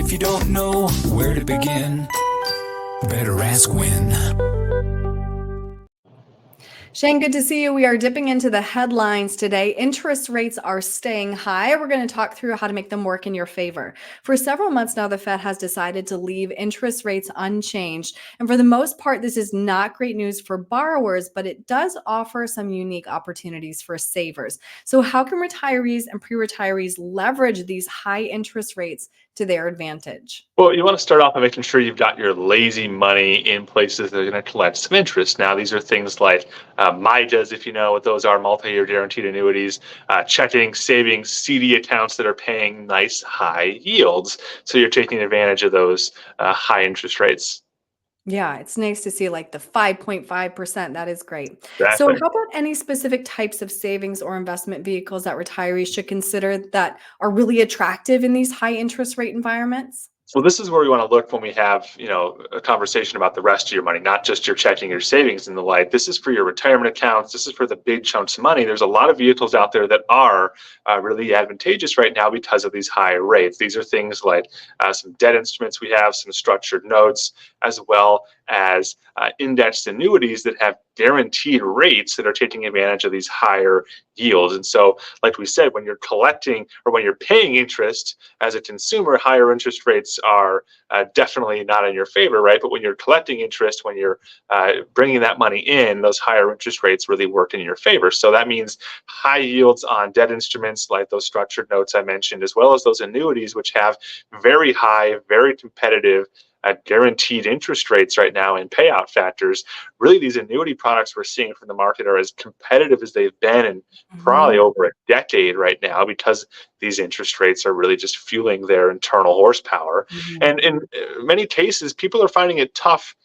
if you don't know where to begin, better ask Win. Shane, good to see you. We are dipping into the headlines today. Interest rates are staying high. We're going to talk through how to make them work in your favor. For several months now, the Fed has decided to leave interest rates unchanged. And for the most part, this is not great news for borrowers, but it does offer some unique opportunities for savers. So how can retirees and pre-retirees leverage these high interest rates to their advantage? Well, you want to start off by making sure you've got your lazy money in places that are going to collect some interest. Now, these are things like MIGAs, if you know what those are, multi-year guaranteed annuities, checking, savings, CD accounts that are paying nice high yields. So you're taking advantage of those high interest rates. Yeah, it's nice to see like the 5.5%. That is great. So Exactly. how about any specific types of savings or investment vehicles that retirees should consider that are really attractive in these high interest rate environments? So this is where we want to look when we have, a conversation about the rest of your money, not just your checking, your savings and the like. This is for your retirement accounts. This is for the big chunks of money. There's a lot of vehicles out there that are really advantageous right now because of these high rates. These are things like some debt instruments we have, some structured notes, as well as indexed annuities that have guaranteed rates that are taking advantage of these higher yields. And so, like we said, when you're collecting or when you're paying interest as a consumer, higher interest rates are definitely not in your favor, right? But when you're collecting interest, when you're bringing that money in, those higher interest rates really work in your favor. So that means high yields on debt instruments like those structured notes I mentioned, as well as those annuities, which have very high, very competitive guaranteed interest rates right now and payout factors. Really, these annuity products we're seeing from the market are as competitive as they've been in probably over a decade right now, because these interest rates are really just fueling their internal horsepower. And in many cases, people are finding it tough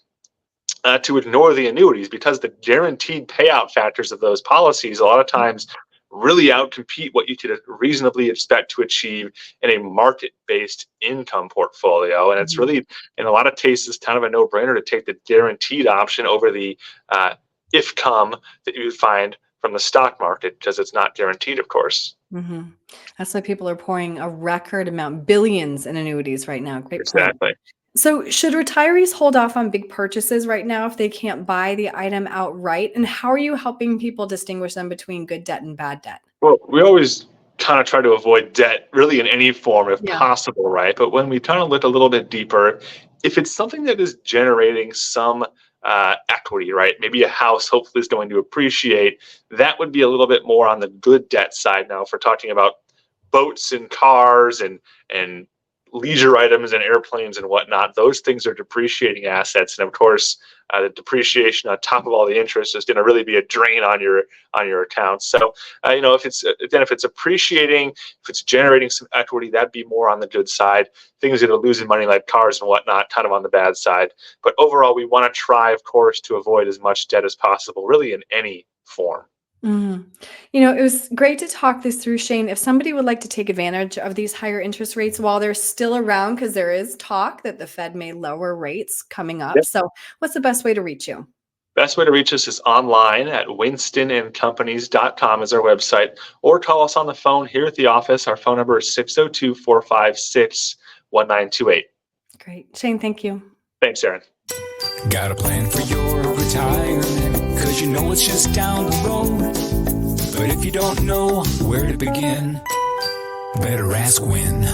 to ignore the annuities because the guaranteed payout factors of those policies a lot of times really outcompete what you could reasonably expect to achieve in a market-based income portfolio. And it's really, in a lot of cases, kind of a no-brainer to take the guaranteed option over the if-come that you would find from the stock market, because it's not guaranteed, of course. That's why people are pouring a record amount, billions in annuities right now. Great point. Exactly. So should retirees hold off on big purchases right now if they can't buy the item outright? And how are you helping people distinguish them between good debt and bad debt? Well, we always kind of try to avoid debt really in any form if Yeah. possible, right? But when we kind of look a little bit deeper, if it's something that is generating some equity, right? Maybe a house hopefully is going to appreciate, that would be a little bit more on the good debt side. Now, if we're talking about boats and cars and leisure items and airplanes and whatnot, those things are depreciating assets, and of course the depreciation on top of all the interest is going to really be a drain on your accounts. So if it's appreciating, if it's generating some equity, that'd be more on the good side. Things that are losing money like cars and whatnot, kind of on the bad side. But overall, we want to try, of course, to avoid as much debt as possible, really in any form. It was great to talk this through, Shane. If somebody would like to take advantage of these higher interest rates while they're still around, because there is talk that the Fed may lower rates coming up. Yep. So what's the best way to reach you? Best way to reach us is online at winstonandcompanies.com is our website, or call us on the phone here at the office. Our phone number is 602-456-1928. Great. Shane, thank you. Thanks, Erin. Got a plan for your retirement, 'cause you know it's just down the road. But if you don't know where to begin, better ask Win.